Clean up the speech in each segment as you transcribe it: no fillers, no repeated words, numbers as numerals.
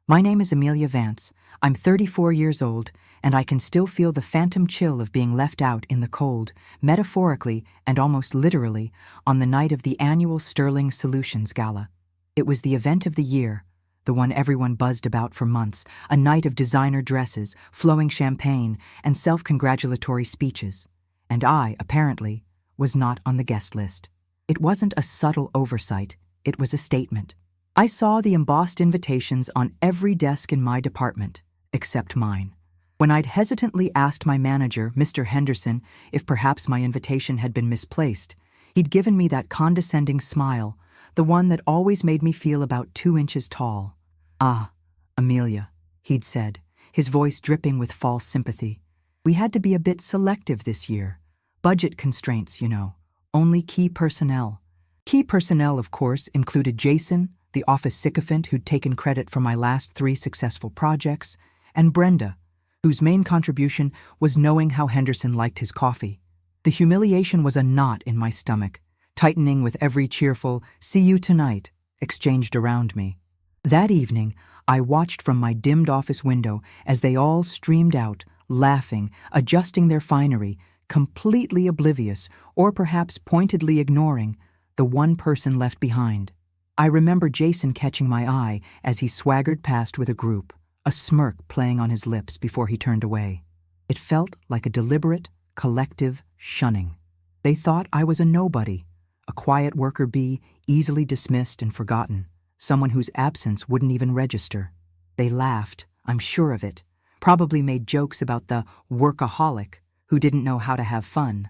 My name is Amelia Vance. I'm 34 years old, and I can still feel the phantom chill of being left out in the cold, metaphorically and almost literally, on the night of the annual Sterling Solutions Gala. It was the event of the year, the one everyone buzzed about for months, a night of designer dresses, flowing champagne, and self-congratulatory speeches. And I, apparently, was not on the guest list. It wasn't a subtle oversight, it was a statement. I saw the embossed invitations on every desk in my department, except mine. When I'd hesitantly asked my manager, Mr. Henderson, if perhaps my invitation had been misplaced, he'd given me that condescending smile, the one that always made me feel about 2 inches tall. "Ah, Amelia," he'd said, his voice dripping with false sympathy. "We had to be a bit selective this year. Budget constraints, you know. Only key personnel." Key personnel, of course, included Jason, the office sycophant who'd taken credit for my last 3 successful projects, and Brenda, whose main contribution was knowing how Henderson liked his coffee. The humiliation was a knot in my stomach, tightening with every cheerful "see you tonight" exchanged around me. That evening, I watched from my dimmed office window as they all streamed out, laughing, adjusting their finery, completely oblivious, or perhaps pointedly ignoring, the one person left behind. I remember Jason catching my eye as he swaggered past with a group, a smirk playing on his lips before he turned away. It felt like a deliberate, collective shunning. They thought I was a nobody, a quiet worker bee, easily dismissed and forgotten, someone whose absence wouldn't even register. They laughed, I'm sure of it, probably made jokes about the workaholic who didn't know how to have fun,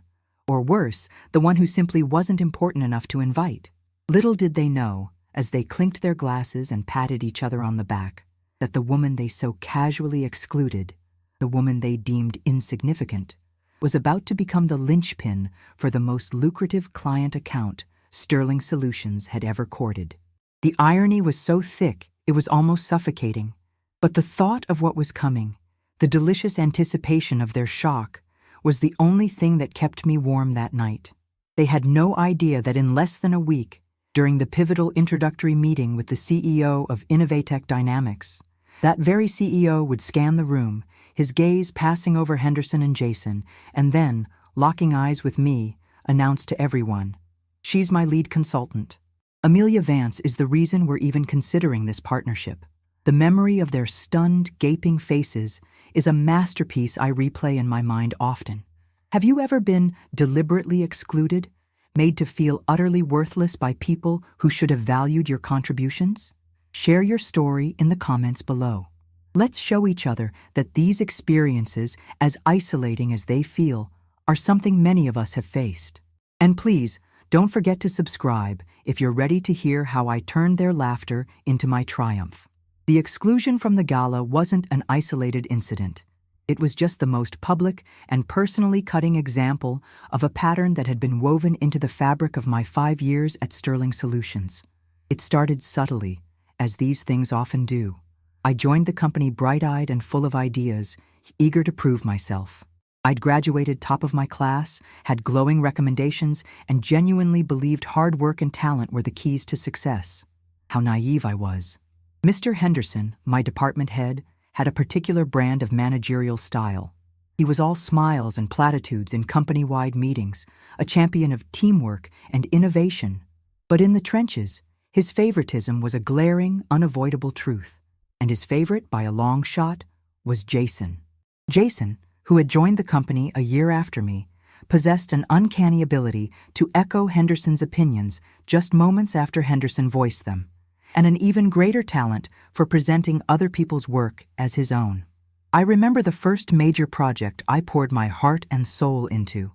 or worse, the one who simply wasn't important enough to invite. Little did they know, as they clinked their glasses and patted each other on the back, that the woman they so casually excluded, the woman they deemed insignificant, was about to become the linchpin for the most lucrative client account Sterling Solutions had ever courted. The irony was so thick it was almost suffocating, but the thought of what was coming, the delicious anticipation of their shock, was the only thing that kept me warm that night. They had no idea that in less than a week, during the pivotal introductory meeting with the CEO of Innovatech Dynamics, that very CEO would scan the room, his gaze passing over Henderson and Jason, and then, locking eyes with me, announce to everyone, "She's my lead consultant. Amelia Vance is the reason we're even considering this partnership." The memory of their stunned, gaping faces is a masterpiece I replay in my mind often. Have you ever been deliberately excluded, made to feel utterly worthless by people who should have valued your contributions? Share your story in the comments below. Let's show each other that these experiences, as isolating as they feel, are something many of us have faced. And please, don't forget to subscribe if you're ready to hear how I turned their laughter into my triumph. The exclusion from the gala wasn't an isolated incident. It was just the most public and personally cutting example of a pattern that had been woven into the fabric of my 5 years at Sterling Solutions. It started subtly, as these things often do. I joined the company bright-eyed and full of ideas, eager to prove myself. I'd graduated top of my class, had glowing recommendations, and genuinely believed hard work and talent were the keys to success. How naive I was. Mr. Henderson, my department head, had a particular brand of managerial style. He was all smiles and platitudes in company-wide meetings, a champion of teamwork and innovation. But in the trenches, his favoritism was a glaring, unavoidable truth. And his favorite, by a long shot, was Jason. Jason, who had joined the company a year after me, possessed an uncanny ability to echo Henderson's opinions just moments after Henderson voiced them, and an even greater talent for presenting other people's work as his own. I remember the first major project I poured my heart and soul into,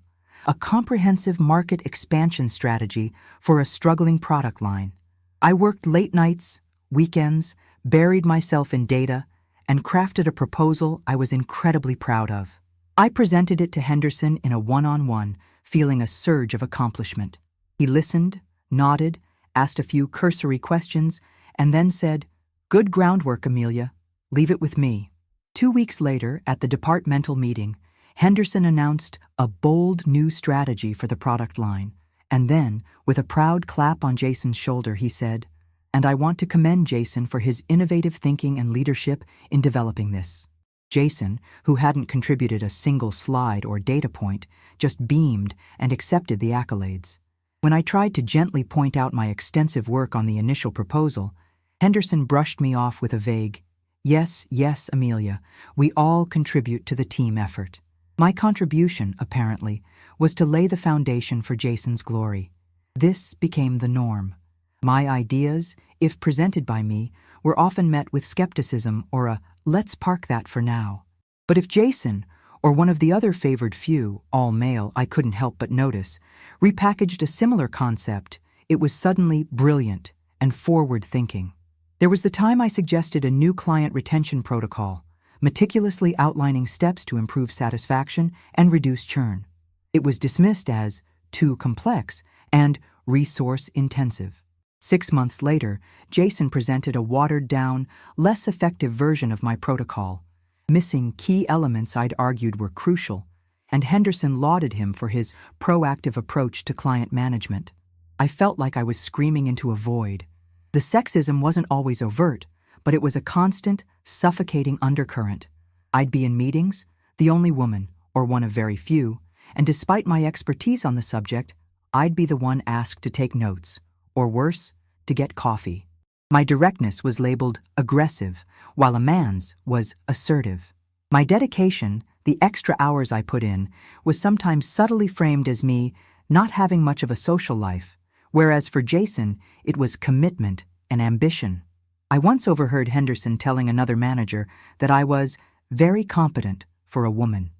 a comprehensive market expansion strategy for a struggling product line. I worked late nights, weekends, buried myself in data, and crafted a proposal I was incredibly proud of. I presented it to Henderson in a one-on-one, feeling a surge of accomplishment. He listened, nodded, asked a few cursory questions, and then said, "Good groundwork, Amelia. Leave it with me." 2 weeks later, at the departmental meeting, Henderson announced a bold new strategy for the product line, and then, with a proud clap on Jason's shoulder, he said, And I want to commend Jason for his innovative thinking and leadership in developing this. Jason, who hadn't contributed a single slide or data point, just beamed and accepted the accolades. When I tried to gently point out my extensive work on the initial proposal, Henderson brushed me off with a vague, "Yes, yes, Amelia, we all contribute to the team effort." My contribution, apparently, was to lay the foundation for Jason's glory. This became the norm. My ideas, if presented by me, were often met with skepticism or a "let's park that for now." But if Jason, or one of the other favored few, all male I couldn't help but notice, repackaged a similar concept, it was suddenly brilliant and forward-thinking. There was the time I suggested a new client retention protocol, meticulously outlining steps to improve satisfaction and reduce churn. It was dismissed as too complex and resource-intensive. 6 months later, Jason presented a watered-down, less effective version of my protocol, missing key elements I'd argued were crucial, and Henderson lauded him for his proactive approach to client management. I felt like I was screaming into a void. The sexism wasn't always overt, but it was a constant, suffocating undercurrent. I'd be in meetings, the only woman, or one of very few, and despite my expertise on the subject, I'd be the one asked to take notes, or worse, to get coffee. My directness was labeled aggressive, while a man's was assertive. My dedication, the extra hours I put in, was sometimes subtly framed as me not having much of a social life, whereas for Jason, it was commitment and ambition. I once overheard Henderson telling another manager that I was very competent for a woman,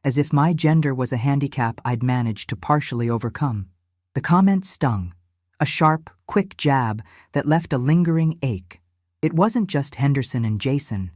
as if my gender was a handicap I'd managed to partially overcome. The comment stung, a sharp, quick jab that left a lingering ache. It wasn't just Henderson and Jason,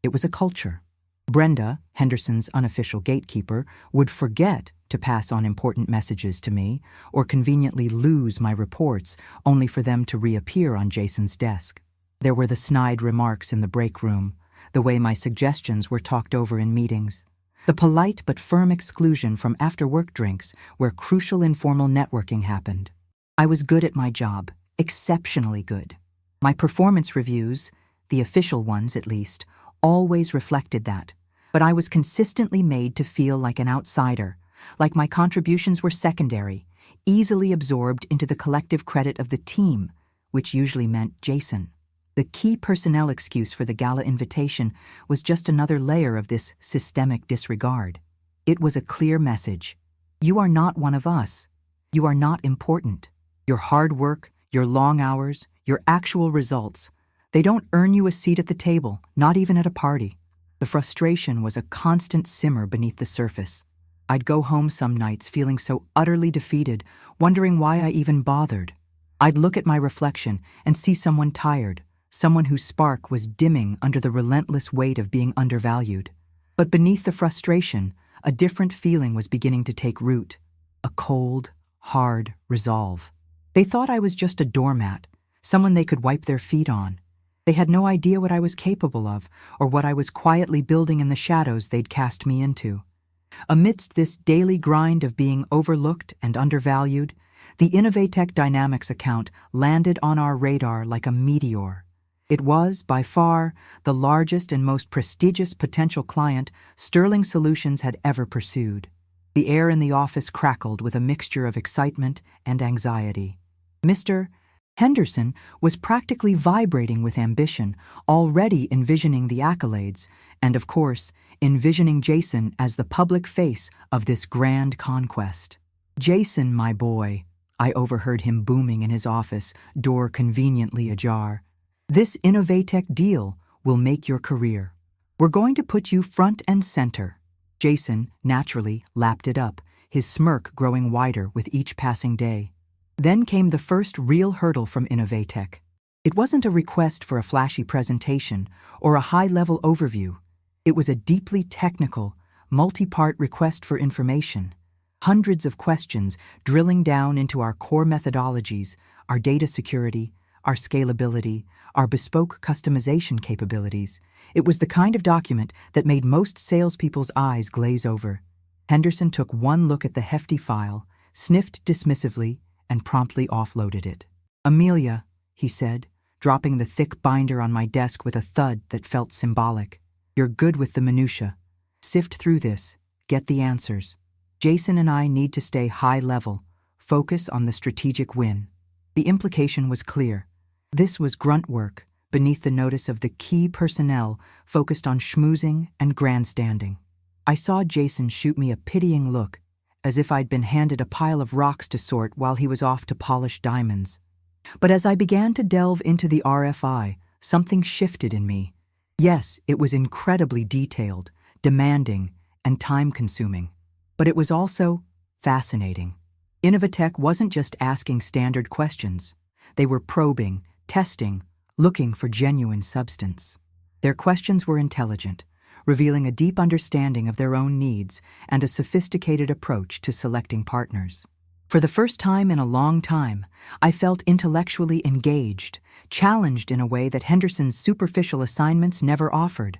it was a culture. Brenda, Henderson's unofficial gatekeeper, would forget to pass on important messages to me or conveniently lose my reports only for them to reappear on Jason's desk. There were the snide remarks in the break room, the way my suggestions were talked over in meetings, the polite but firm exclusion from after-work drinks where crucial informal networking happened. I was good at my job, exceptionally good. My performance reviews, the official ones at least, always reflected that, but I was consistently made to feel like an outsider, like my contributions were secondary, easily absorbed into the collective credit of the team, which usually meant Jason. The key personnel excuse for the gala invitation was just another layer of this systemic disregard. It was a clear message. You are not one of us. You are not important. Your hard work, your long hours, your actual results, they don't earn you a seat at the table, not even at a party. The frustration was a constant simmer beneath the surface. I'd go home some nights feeling so utterly defeated, wondering why I even bothered. I'd look at my reflection and see someone tired, someone whose spark was dimming under the relentless weight of being undervalued. But beneath the frustration, a different feeling was beginning to take root, a cold, hard resolve. They thought I was just a doormat, someone they could wipe their feet on. They had no idea what I was capable of or what I was quietly building in the shadows they'd cast me into. Amidst this daily grind of being overlooked and undervalued, the Innovatech Dynamics account landed on our radar like a meteor. It was, by far, the largest and most prestigious potential client Sterling Solutions had ever pursued. The air in the office crackled with a mixture of excitement and anxiety. Mr. Henderson was practically vibrating with ambition, already envisioning the accolades, and of course, envisioning Jason as the public face of this grand conquest. "Jason, my boy," I overheard him booming in his office, door conveniently ajar. "This Innovatech deal will make your career. We're going to put you front and center." Jason, naturally, lapped it up, his smirk growing wider with each passing day. Then came the first real hurdle from Innovatech. It wasn't a request for a flashy presentation or a high-level overview. It was a deeply technical, multi-part request for information. Hundreds of questions drilling down into our core methodologies, our data security, our scalability, our bespoke customization capabilities. It was the kind of document that made most salespeople's eyes glaze over. Henderson took one look at the hefty file, sniffed dismissively, and promptly offloaded it. "Amelia," he said, dropping the thick binder on my desk with a thud that felt symbolic. You're good with the minutia. Sift through this, get the answers. Jason and I need to stay high level, focus on the strategic win. The implication was clear. This was grunt work, beneath the notice of the key personnel focused on schmoozing and grandstanding. I saw Jason shoot me a pitying look, as if I'd been handed a pile of rocks to sort while he was off to polish diamonds. But as I began to delve into the RFI, something shifted in me. Yes, it was incredibly detailed, demanding, and time-consuming. But it was also fascinating. Innovatech wasn't just asking standard questions. They were probing, testing, looking for genuine substance. Their questions were intelligent, revealing a deep understanding of their own needs and a sophisticated approach to selecting partners. For the first time in a long time, I felt intellectually engaged, challenged in a way that Henderson's superficial assignments never offered.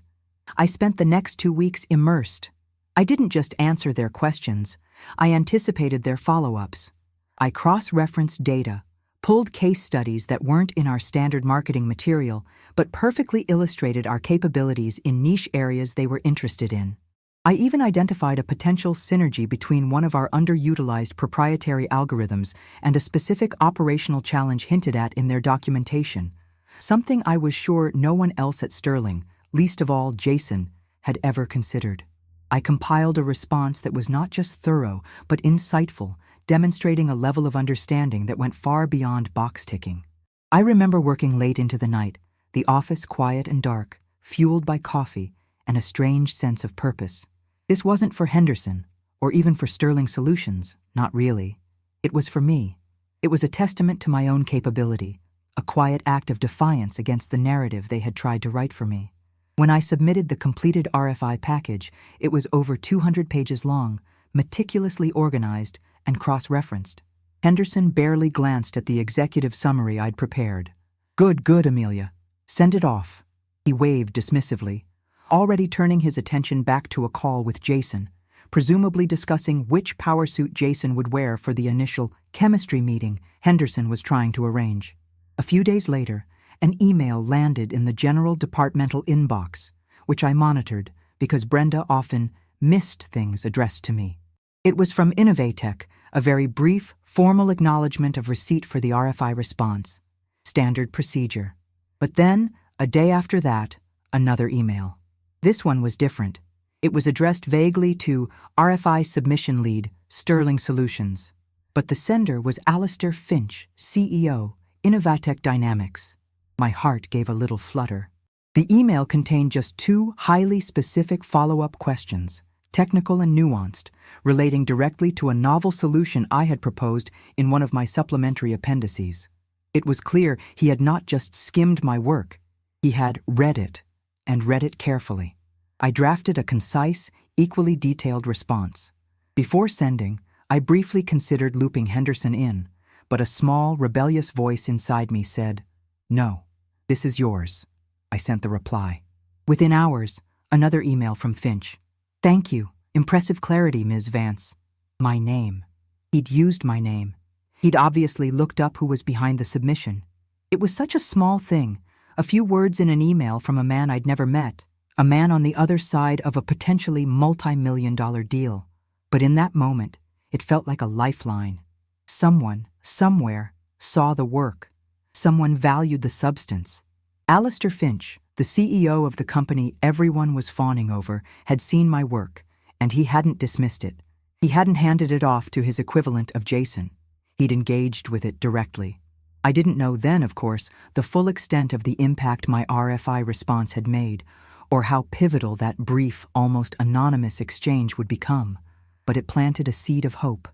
I spent the next 2 weeks immersed. I didn't just answer their questions, I anticipated their follow-ups. I cross-referenced data, pulled case studies that weren't in our standard marketing material, but perfectly illustrated our capabilities in niche areas they were interested in. I even identified a potential synergy between one of our underutilized proprietary algorithms and a specific operational challenge hinted at in their documentation, something I was sure no one else at Sterling, least of all Jason, had ever considered. I compiled a response that was not just thorough, but insightful, demonstrating a level of understanding that went far beyond box-ticking. I remember working late into the night, the office quiet and dark, fueled by coffee and a strange sense of purpose. This wasn't for Henderson, or even for Sterling Solutions, not really. It was for me. It was a testament to my own capability, a quiet act of defiance against the narrative they had tried to write for me. When I submitted the completed RFI package, it was over 200 pages long, meticulously organized, and cross-referenced. Henderson barely glanced at the executive summary I'd prepared. Good, Amelia. Send it off. He waved dismissively, already turning his attention back to a call with Jason, presumably discussing which power suit Jason would wear for the initial chemistry meeting Henderson was trying to arrange. A few days later, an email landed in the general departmental inbox, which I monitored because Brenda often missed things addressed to me. It was from Innovatech, a very brief, formal acknowledgement of receipt for the RFI response. Standard procedure. But then, a day after that, another email. This one was different. It was addressed vaguely to RFI Submission Lead, Sterling Solutions. But the sender was Alistair Finch, CEO, Innovatech Dynamics. My heart gave a little flutter. The email contained just 2 highly specific follow-up questions, technical and nuanced, relating directly to a novel solution I had proposed in one of my supplementary appendices. It was clear he had not just skimmed my work, he had read it, and read it carefully. I drafted a concise, equally detailed response. Before sending, I briefly considered looping Henderson in, but a small, rebellious voice inside me said, "No, this is yours." I sent the reply. Within hours, another email from Finch. "Thank you. Impressive clarity, Ms. Vance." My name. He'd used my name. He'd obviously looked up who was behind the submission. It was such a small thing, a few words in an email from a man I'd never met, a man on the other side of a potentially multi-million-dollar deal. But in that moment, it felt like a lifeline. Someone, somewhere, saw the work. Someone valued the substance. Alistair Finch, the CEO of the company everyone was fawning over, had seen my work, and he hadn't dismissed it. He hadn't handed it off to his equivalent of Jason. He'd engaged with it directly. I didn't know then, of course, the full extent of the impact my RFI response had made, or how pivotal that brief, almost anonymous exchange would become. But it planted a seed of hope,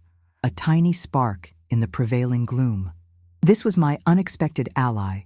a tiny spark in the prevailing gloom. This was my unexpected ally,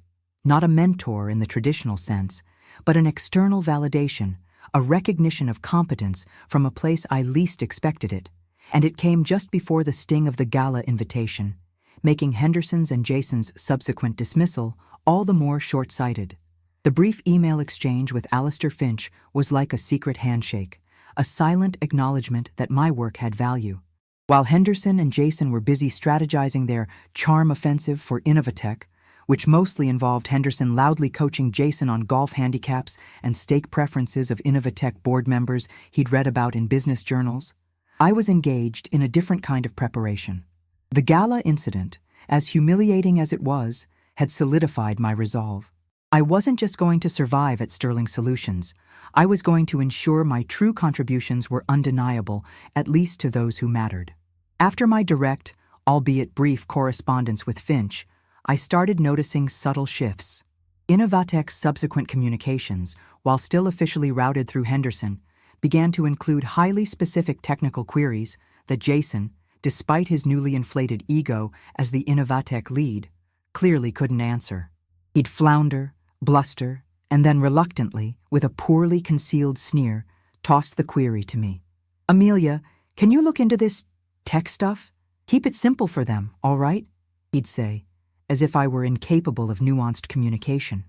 not a mentor in the traditional sense, but an external validation, a recognition of competence from a place I least expected it, and it came just before the sting of the gala invitation, making Henderson's and Jason's subsequent dismissal all the more short-sighted. The brief email exchange with Alistair Finch was like a secret handshake, a silent acknowledgement that my work had value. While Henderson and Jason were busy strategizing their charm offensive for Innovatech, which mostly involved Henderson loudly coaching Jason on golf handicaps and steak preferences of Innovatech board members he'd read about in business journals, I was engaged in a different kind of preparation. The gala incident, as humiliating as it was, had solidified my resolve. I wasn't just going to survive at Sterling Solutions. I was going to ensure my true contributions were undeniable, at least to those who mattered. After my direct, albeit brief, correspondence with Finch, I started noticing subtle shifts. Innovatech's subsequent communications, while still officially routed through Henderson, began to include highly specific technical queries that Jason, despite his newly inflated ego as the Innovatech lead, clearly couldn't answer. He'd flounder, bluster, and then reluctantly, with a poorly concealed sneer, toss the query to me. "Amelia, can you look into this tech stuff? Keep it simple for them, all right?" he'd say, as if I were incapable of nuanced communication.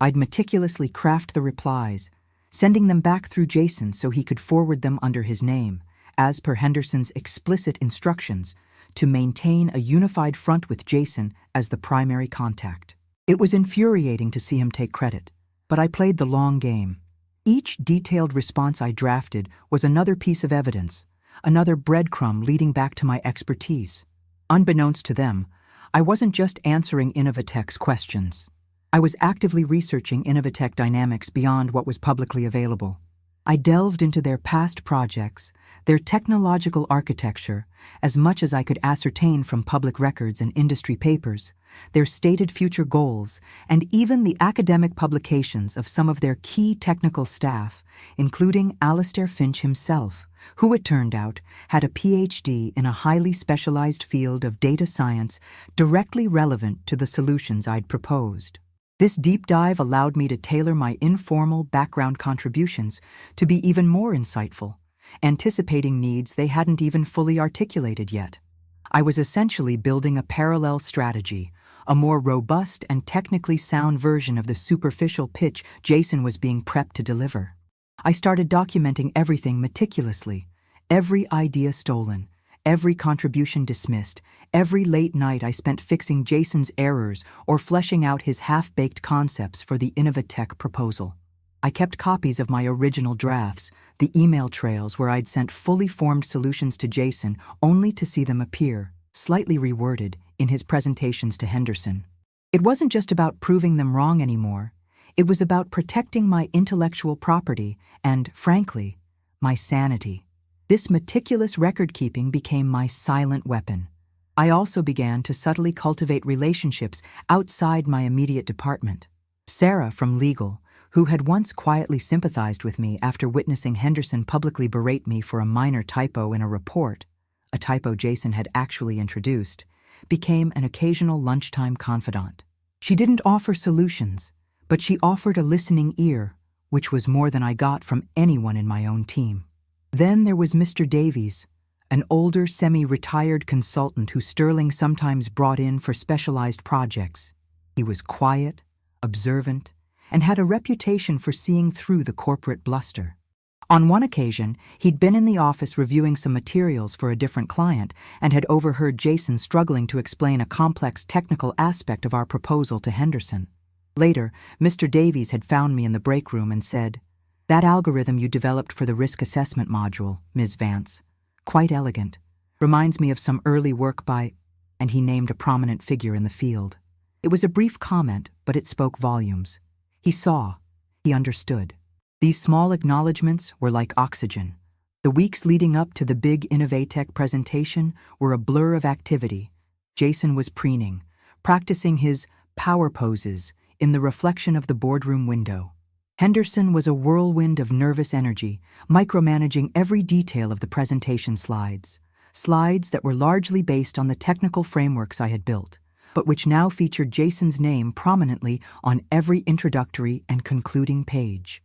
I'd meticulously craft the replies, sending them back through Jason so he could forward them under his name, as per Henderson's explicit instructions, to maintain a unified front with Jason as the primary contact. It was infuriating to see him take credit, but I played the long game. Each detailed response I drafted was another piece of evidence, another breadcrumb leading back to my expertise. Unbeknownst to them, I wasn't just answering Innovatech's questions. I was actively researching Innovatech dynamics beyond what was publicly available. I delved into their past projects, their technological architecture, as much as I could ascertain from public records and industry papers, their stated future goals, and even the academic publications of some of their key technical staff, including Alistair Finch himself, who, it turned out, had a PhD in a highly specialized field of data science directly relevant to the solutions I'd proposed. This deep dive allowed me to tailor my informal background contributions to be even more insightful, anticipating needs they hadn't even fully articulated yet. I was essentially building a parallel strategy, a more robust and technically sound version of the superficial pitch Jason was being prepped to deliver. I started documenting everything meticulously, every idea stolen, every contribution dismissed, every late night I spent fixing Jason's errors or fleshing out his half-baked concepts for the Innovatech proposal. I kept copies of my original drafts, the email trails where I'd sent fully formed solutions to Jason only to see them appear, slightly reworded, in his presentations to Henderson. It wasn't just about proving them wrong anymore. It was about protecting my intellectual property and, frankly, my sanity. This meticulous record-keeping became my silent weapon. I also began to subtly cultivate relationships outside my immediate department. Sarah from legal, who had once quietly sympathized with me after witnessing Henderson publicly berate me for a minor typo in a report, a typo Jason had actually introduced, became an occasional lunchtime confidant. She didn't offer solutions, but she offered a listening ear, which was more than I got from anyone in my own team. Then there was Mr. Davies, an older semi-retired consultant who Sterling sometimes brought in for specialized projects. He was quiet, observant, and had a reputation for seeing through the corporate bluster. On one occasion, he'd been in the office reviewing some materials for a different client and had overheard Jason struggling to explain a complex technical aspect of our proposal to Henderson. Later, Mr. Davies had found me in the break room and said, "That algorithm you developed for the risk assessment module, Ms. Vance, quite elegant. Reminds me of some early work by," and he named a prominent figure in the field. It was a brief comment, but it spoke volumes. He saw. He understood. These small acknowledgments were like oxygen. The weeks leading up to the big Innovatech presentation were a blur of activity. Jason was preening, practicing his power poses in the reflection of the boardroom window. Henderson was a whirlwind of nervous energy, micromanaging every detail of the presentation slides that were largely based on the technical frameworks I had built, but which now featured Jason's name prominently on every introductory and concluding page.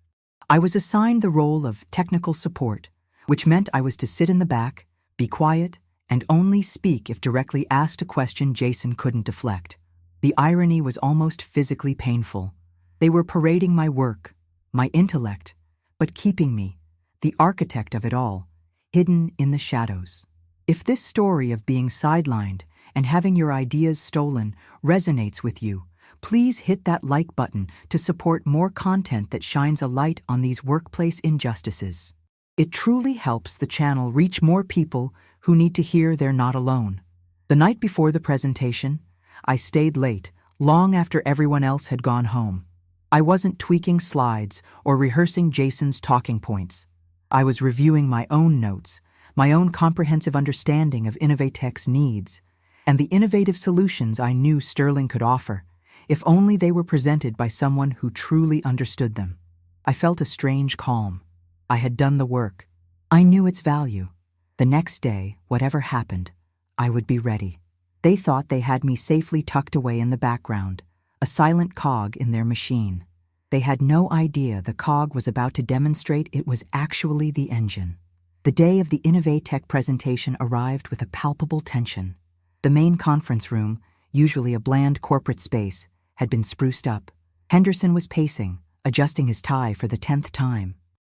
I was assigned the role of technical support, which meant I was to sit in the back, be quiet, and only speak if directly asked a question Jason couldn't deflect. The irony was almost physically painful. They were parading my work, my intellect, but keeping me, the architect of it all, hidden in the shadows. If this story of being sidelined and having your ideas stolen resonates with you, Please hit that like button to support more content that shines a light on these workplace injustices. It truly helps the channel reach more people who need to hear they're not alone. The night before the presentation, I stayed late, long after everyone else had gone home. I wasn't tweaking slides or rehearsing Jason's talking points. I was reviewing my own notes, my own comprehensive understanding of Innovatech's needs, and the innovative solutions I knew Sterling could offer, if only they were presented by someone who truly understood them. I felt a strange calm. I had done the work. I knew its value. The next day, whatever happened, I would be ready. They thought they had me safely tucked away in the background, a silent cog in their machine. They had no idea the cog was about to demonstrate it was actually the engine. The day of the Innovatech presentation arrived with a palpable tension. The main conference room, usually a bland corporate space, had been spruced up. Henderson was pacing, adjusting his tie for the 10th time.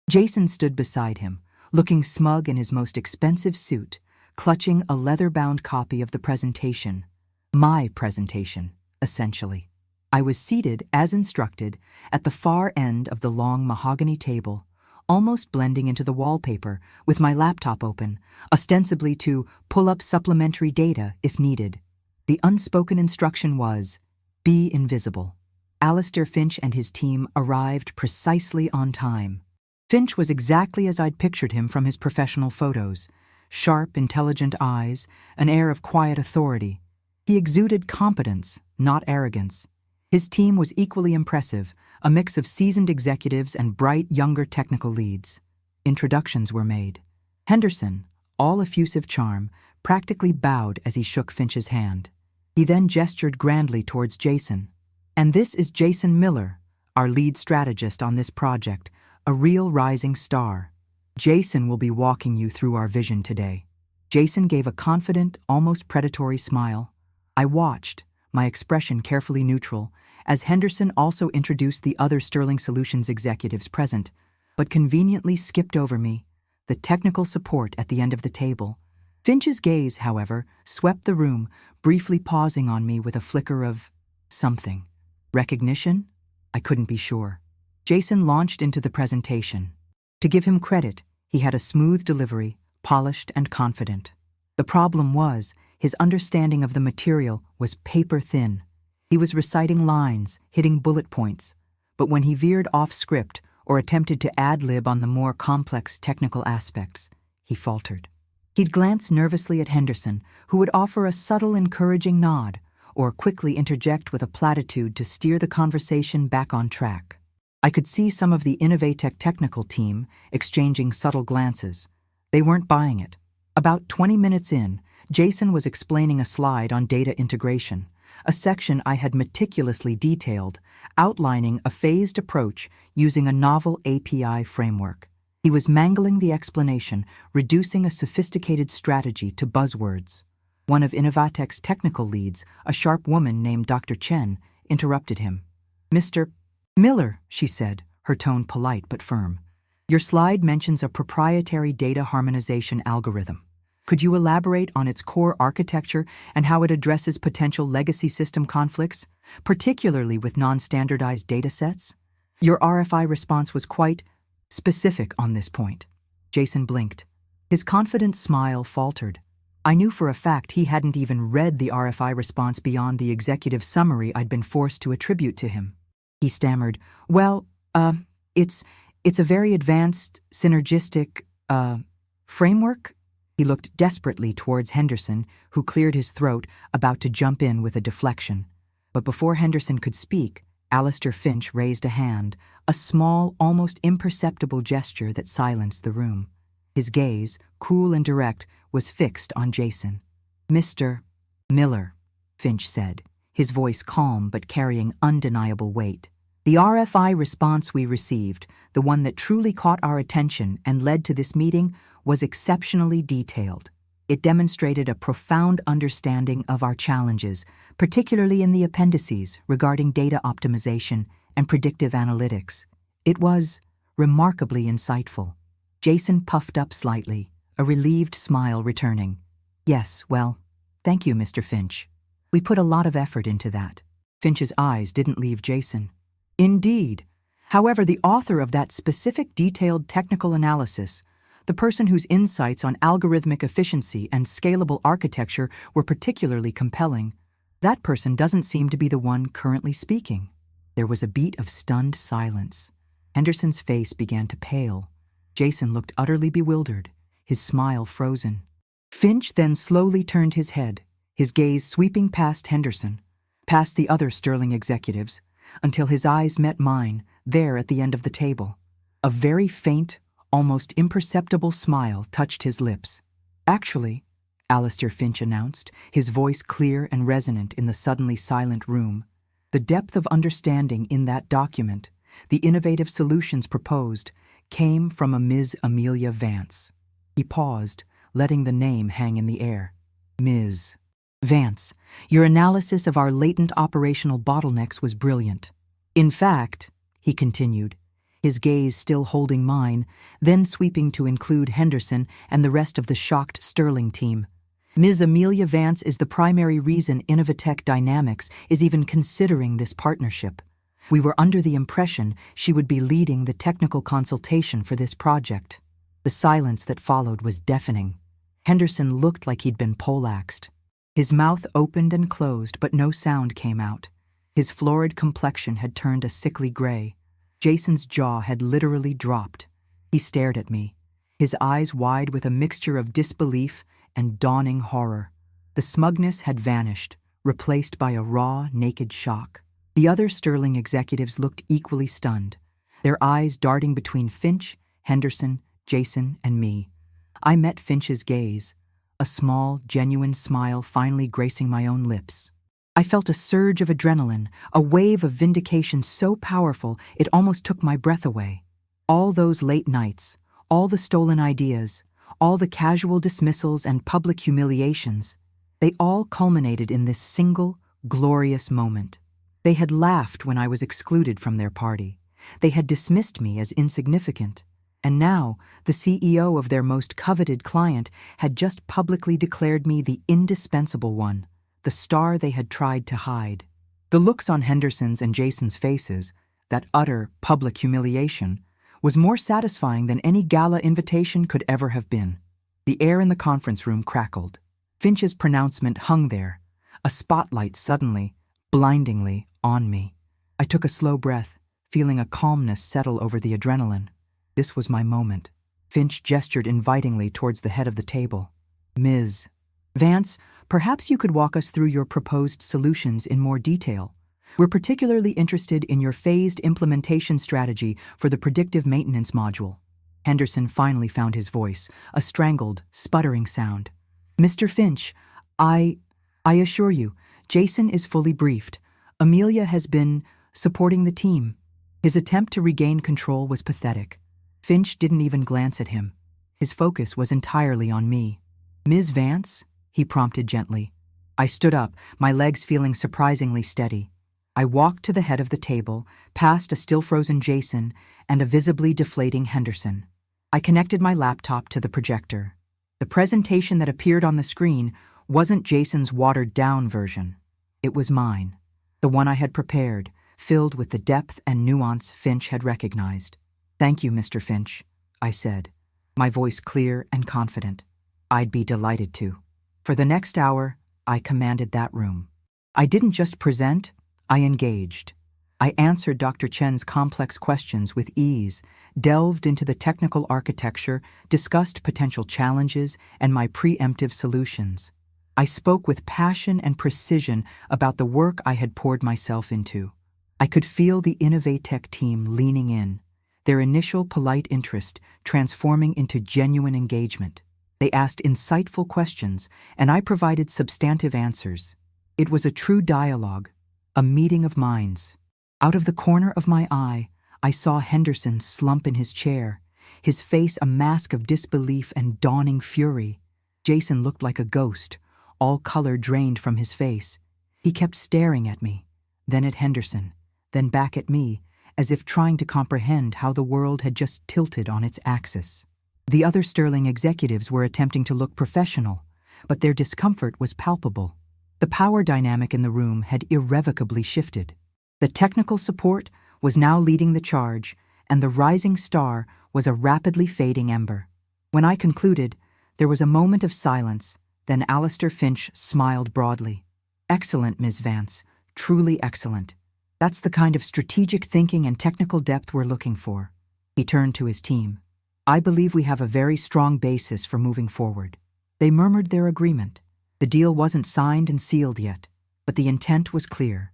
Jason stood beside him, looking smug in his most expensive suit, clutching a leather-bound copy of the presentation. My presentation, essentially. I was seated, as instructed, at the far end of the long mahogany table, almost blending into the wallpaper, with my laptop open, ostensibly to pull up supplementary data if needed. The unspoken instruction was, be invisible. Alistair Finch and his team arrived precisely on time. Finch was exactly as I'd pictured him from his professional photos. Sharp, intelligent eyes, an air of quiet authority. He exuded competence, not arrogance. His team was equally impressive, a mix of seasoned executives and bright, younger technical leads. Introductions were made. Henderson, all effusive charm, practically bowed as he shook Finch's hand. He then gestured grandly towards Jason. And this is Jason Miller, our lead strategist on this project, a real rising star. Jason will be walking you through our vision today. Jason gave a confident, almost predatory smile. I watched, my expression carefully neutral, as Henderson also introduced the other Sterling Solutions executives present, but conveniently skipped over me, the technical support at the end of the table. Finch's gaze, however, swept the room, briefly pausing on me with a flicker of something. Recognition? I couldn't be sure. Jason launched into the presentation. To give him credit, he had a smooth delivery, polished and confident. The problem was, his understanding of the material was paper-thin. He was reciting lines, hitting bullet points, but when he veered off script or attempted to ad-lib on the more complex technical aspects, he faltered. He'd glance nervously at Henderson, who would offer a subtle, encouraging nod, or quickly interject with a platitude to steer the conversation back on track. I could see some of the Innovatech technical team exchanging subtle glances. They weren't buying it. About 20 minutes in, Jason was explaining a slide on data integration, a section I had meticulously detailed, outlining a phased approach using a novel API framework. He was mangling the explanation, reducing a sophisticated strategy to buzzwords. One of Innovatech's technical leads, a sharp woman named Dr. Chen, interrupted him. Mr. Miller, she said, her tone polite but firm. Your slide mentions a proprietary data harmonization algorithm. Could you elaborate on its core architecture and how it addresses potential legacy system conflicts, particularly with non-standardized datasets? Your RFI response was quite specific on this point. Jason blinked. His confident smile faltered. I knew for a fact he hadn't even read the RFI response beyond the executive summary I'd been forced to attribute to him. He stammered, well, it's a very advanced, synergistic, framework? He looked desperately towards Henderson, who cleared his throat, about to jump in with a deflection. But before Henderson could speak, Alistair Finch raised a hand, a small, almost imperceptible gesture that silenced the room. His gaze, cool and direct, was fixed on Jason. Mr. Miller, Finch said, his voice calm but carrying undeniable weight. The RFI response we received, the one that truly caught our attention and led to this meeting, was exceptionally detailed. It demonstrated a profound understanding of our challenges, particularly in the appendices regarding data optimization and predictive analytics. It was remarkably insightful. Jason puffed up slightly, a relieved smile returning. Yes, well, thank you, Mr. Finch. We put a lot of effort into that. Finch's eyes didn't leave Jason. Indeed. However, the author of that specific detailed technical analysis, the person whose insights on algorithmic efficiency and scalable architecture were particularly compelling, that person doesn't seem to be the one currently speaking. There was a beat of stunned silence. Henderson's face began to pale. Jason looked utterly bewildered, his smile frozen. Finch then slowly turned his head, his gaze sweeping past Henderson, past the other Sterling executives, until his eyes met mine, there at the end of the table. A very faint, almost imperceptible smile touched his lips. "Actually," Alistair Finch announced, his voice clear and resonant in the suddenly silent room, "the depth of understanding in that document, the innovative solutions proposed, came from a Ms. Amelia Vance." He paused, letting the name hang in the air. "Ms. Vance, your analysis of our latent operational bottlenecks was brilliant. In fact," he continued, his gaze still holding mine, then sweeping to include Henderson and the rest of the shocked Sterling team, "Ms. Amelia Vance is the primary reason Innovatech Dynamics is even considering this partnership. We were under the impression she would be leading the technical consultation for this project." The silence that followed was deafening. Henderson looked like he'd been poleaxed. His mouth opened and closed, but no sound came out. His florid complexion had turned a sickly gray. Jason's jaw had literally dropped. He stared at me, his eyes wide with a mixture of disbelief and dawning horror. The smugness had vanished, replaced by a raw, naked shock. The other Sterling executives looked equally stunned, their eyes darting between Finch, Henderson, Jason, and me. I met Finch's gaze, a small, genuine smile finally gracing my own lips. I felt a surge of adrenaline, a wave of vindication so powerful it almost took my breath away. All those late nights, all the stolen ideas, all the casual dismissals and public humiliations, they all culminated in this single, glorious moment. They had laughed when I was excluded from their party. They had dismissed me as insignificant. And now, the CEO of their most coveted client had just publicly declared me the indispensable one, the star they had tried to hide. The looks on Henderson's and Jason's faces, that utter public humiliation, was more satisfying than any gala invitation could ever have been. The air in the conference room crackled. Finch's pronouncement hung there, a spotlight suddenly, blindingly, on me. I took a slow breath, feeling a calmness settle over the adrenaline. This was my moment. Finch gestured invitingly towards the head of the table. "Ms. Vance, perhaps you could walk us through your proposed solutions in more detail. We're particularly interested in your phased implementation strategy for the predictive maintenance module." Henderson finally found his voice, a strangled, sputtering sound. "Mr. Finch, I assure you, Jason is fully briefed. Amelia has been supporting the team." His attempt to regain control was pathetic. Finch didn't even glance at him. His focus was entirely on me. "Ms. Vance?" he prompted gently. I stood up, my legs feeling surprisingly steady. I walked to the head of the table, past a still-frozen Jason and a visibly deflating Henderson. I connected my laptop to the projector. The presentation that appeared on the screen wasn't Jason's watered-down version. It was mine, the one I had prepared, filled with the depth and nuance Finch had recognized. "Thank you, Mr. Finch," I said, my voice clear and confident. "I'd be delighted to." For the next hour, I commanded that room. I didn't just present, I engaged. I answered Dr. Chen's complex questions with ease, delved into the technical architecture, discussed potential challenges, and my preemptive solutions. I spoke with passion and precision about the work I had poured myself into. I could feel the Innovatech team leaning in, their initial polite interest transforming into genuine engagement. They asked insightful questions, and I provided substantive answers. It was a true dialogue, a meeting of minds. Out of the corner of my eye, I saw Henderson slump in his chair, his face a mask of disbelief and dawning fury. Jason looked like a ghost, all color drained from his face. He kept staring at me, then at Henderson, then back at me, as if trying to comprehend how the world had just tilted on its axis. The other Sterling executives were attempting to look professional, but their discomfort was palpable. The power dynamic in the room had irrevocably shifted. The technical support was now leading the charge, and the rising star was a rapidly fading ember. When I concluded, there was a moment of silence, then Alistair Finch smiled broadly. "Excellent, Ms. Vance. Truly excellent. That's the kind of strategic thinking and technical depth we're looking for." He turned to his team. "I believe we have a very strong basis for moving forward." They murmured their agreement. The deal wasn't signed and sealed yet, but the intent was clear.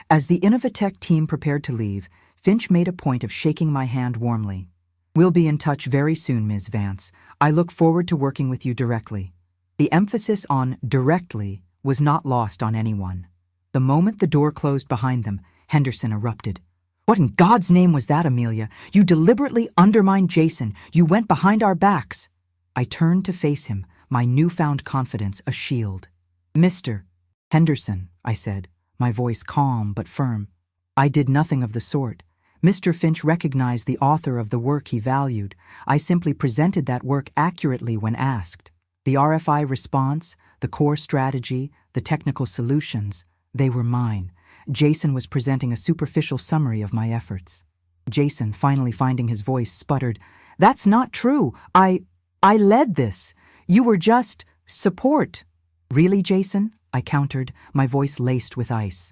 As the Innovatech team prepared to leave, Finch made a point of shaking my hand warmly. "We'll be in touch very soon, Ms. Vance. I look forward to working with you directly." The emphasis on directly was not lost on anyone. The moment the door closed behind them, Henderson erupted. "What in God's name was that, Amelia? You deliberately undermined Jason. You went behind our backs." I turned to face him, my newfound confidence a shield. "Mr. Henderson," I said, my voice calm but firm. "I did nothing of the sort. Mr. Finch recognized the author of the work he valued. I simply presented that work accurately when asked. The RFI response, the core strategy, the technical solutions, they were mine. Jason was presenting a superficial summary of my efforts." Jason, finally finding his voice, sputtered, "That's not true. I led this. You were just support." "Really, Jason?" I countered, my voice laced with ice.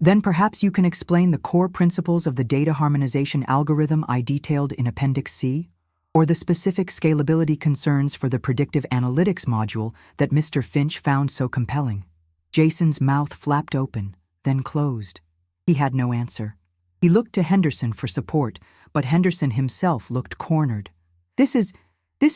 "Then perhaps you can explain the core principles of the data harmonization algorithm I detailed in Appendix C? Or the specific scalability concerns for the predictive analytics module that Mr. Finch found so compelling?" Jason's mouth flapped open, then closed. He had no answer. He looked to Henderson for support, but Henderson himself looked cornered. This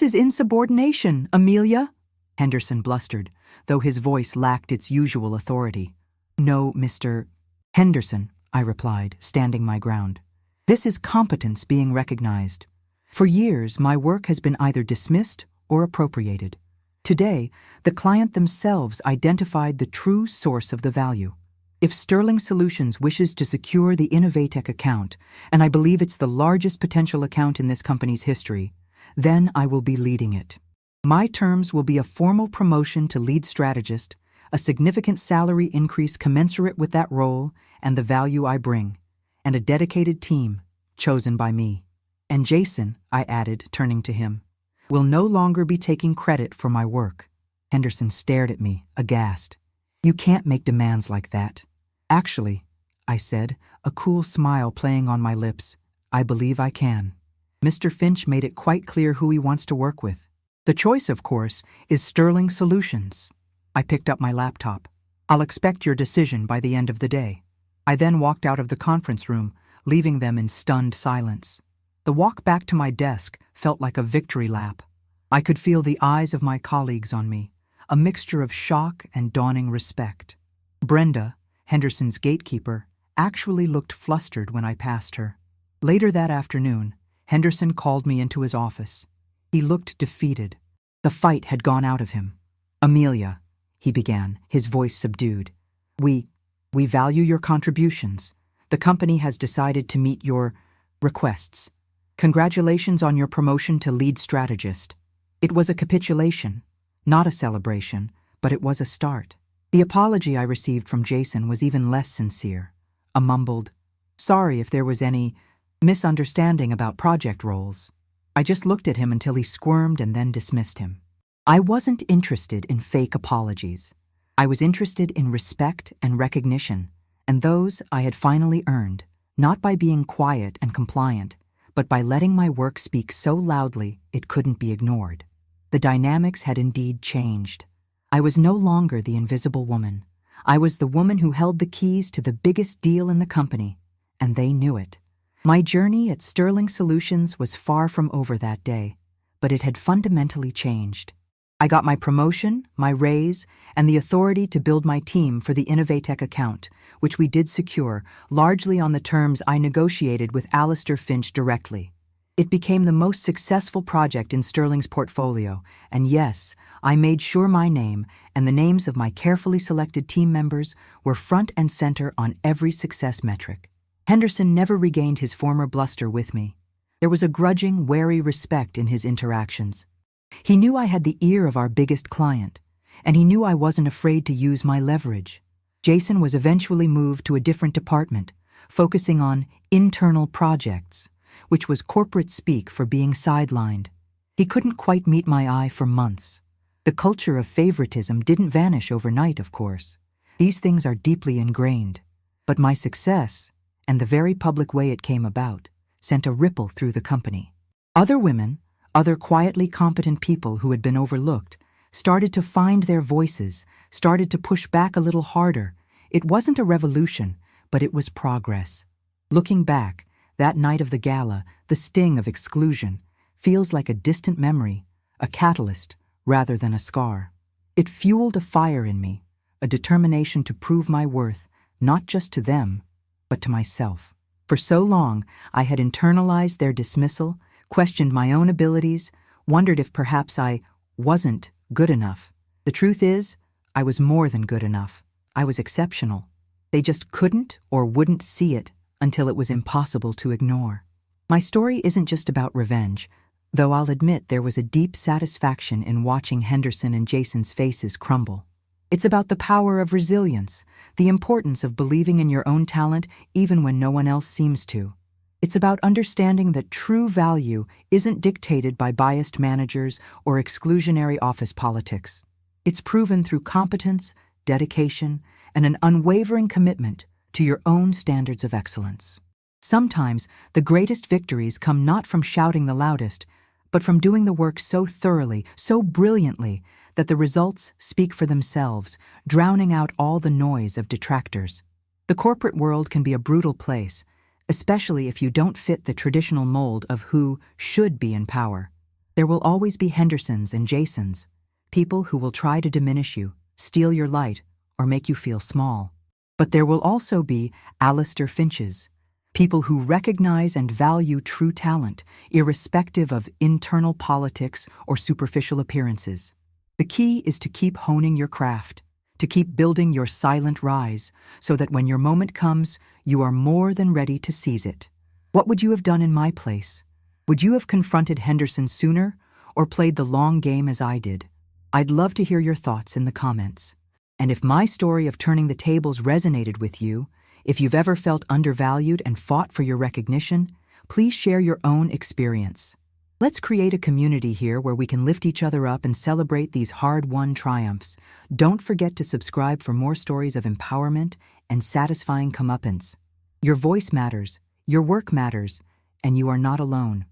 is insubordination, Amelia," Henderson blustered, though his voice lacked its usual authority. "No, Mr. Henderson," I replied, standing my ground. "This is competence being recognized. For years, my work has been either dismissed or appropriated. Today, the client themselves identified the true source of the value. If Sterling Solutions wishes to secure the Innovatech account, and I believe it's the largest potential account in this company's history, then I will be leading it. My terms will be a formal promotion to lead strategist, a significant salary increase commensurate with that role and the value I bring, and a dedicated team chosen by me. And Jason," I added, turning to him, "will no longer be taking credit for my work." Henderson stared at me, aghast. "You can't make demands like that." "Actually," I said, a cool smile playing on my lips, "I believe I can. Mr. Finch made it quite clear who he wants to work with. The choice, of course, is Sterling Solutions." I picked up my laptop. "I'll expect your decision by the end of the day." I then walked out of the conference room, leaving them in stunned silence. The walk back to my desk felt like a victory lap. I could feel the eyes of my colleagues on me, a mixture of shock and dawning respect. Brenda, Henderson's gatekeeper, actually looked flustered when I passed her. Later that afternoon, Henderson called me into his office. He looked defeated. The fight had gone out of him. "Amelia," he began, his voice subdued, We value your contributions. The company has decided to meet your requests. Congratulations on your promotion to lead strategist." It was a capitulation, not a celebration, but it was a start. The apology I received from Jason was even less sincere. A mumbled, "Sorry if there was any misunderstanding about project roles." I just looked at him until he squirmed and then dismissed him. I wasn't interested in fake apologies. I was interested in respect and recognition, and those I had finally earned, not by being quiet and compliant, but by letting my work speak so loudly it couldn't be ignored. The dynamics had indeed changed. I was no longer the invisible woman. I was the woman who held the keys to the biggest deal in the company, and they knew it. My journey at Sterling Solutions was far from over that day, but it had fundamentally changed. I got my promotion, my raise, and the authority to build my team for the Innovatech account, which we did secure, largely on the terms I negotiated with Alistair Finch directly. It became the most successful project in Sterling's portfolio, and yes, I made sure my name and the names of my carefully selected team members were front and center on every success metric. Henderson never regained his former bluster with me. There was a grudging, wary respect in his interactions. He knew I had the ear of our biggest client, and he knew I wasn't afraid to use my leverage. Jason was eventually moved to a different department, focusing on internal projects, which was corporate speak for being sidelined. He couldn't quite meet my eye for months. The culture of favoritism didn't vanish overnight, of course. These things are deeply ingrained. But my success, and the very public way it came about, sent a ripple through the company. Other women, other quietly competent people who had been overlooked, started to find their voices, started to push back a little harder. It wasn't a revolution, but it was progress. Looking back, that night of the gala, the sting of exclusion, feels like a distant memory, a catalyst, rather than a scar. It fueled a fire in me, a determination to prove my worth, not just to them, but to myself. For so long, I had internalized their dismissal, questioned my own abilities, wondered if perhaps I wasn't good enough. The truth is, I was more than good enough. I was exceptional. They just couldn't or wouldn't see it until it was impossible to ignore. My story isn't just about revenge, though I'll admit there was a deep satisfaction in watching Henderson and Jason's faces crumble. It's about the power of resilience, the importance of believing in your own talent even when no one else seems to. It's about understanding that true value isn't dictated by biased managers or exclusionary office politics. It's proven through competence, dedication, and an unwavering commitment to your own standards of excellence. Sometimes the greatest victories come not from shouting the loudest, but from doing the work so thoroughly, so brilliantly, that the results speak for themselves, drowning out all the noise of detractors. The corporate world can be a brutal place, especially if you don't fit the traditional mold of who should be in power. There will always be Hendersons and Jasons, people who will try to diminish you, steal your light, or make you feel small. But there will also be Alistair Finches, people who recognize and value true talent, irrespective of internal politics or superficial appearances. The key is to keep honing your craft, to keep building your silent rise, so that when your moment comes, you are more than ready to seize it. What would you have done in my place? Would you have confronted Henderson sooner, or played the long game as I did? I'd love to hear your thoughts in the comments. And if my story of turning the tables resonated with you, if you've ever felt undervalued and fought for your recognition, please share your own experience. Let's create a community here where we can lift each other up and celebrate these hard-won triumphs. Don't forget to subscribe for more stories of empowerment and satisfying comeuppance. Your voice matters, your work matters, and you are not alone.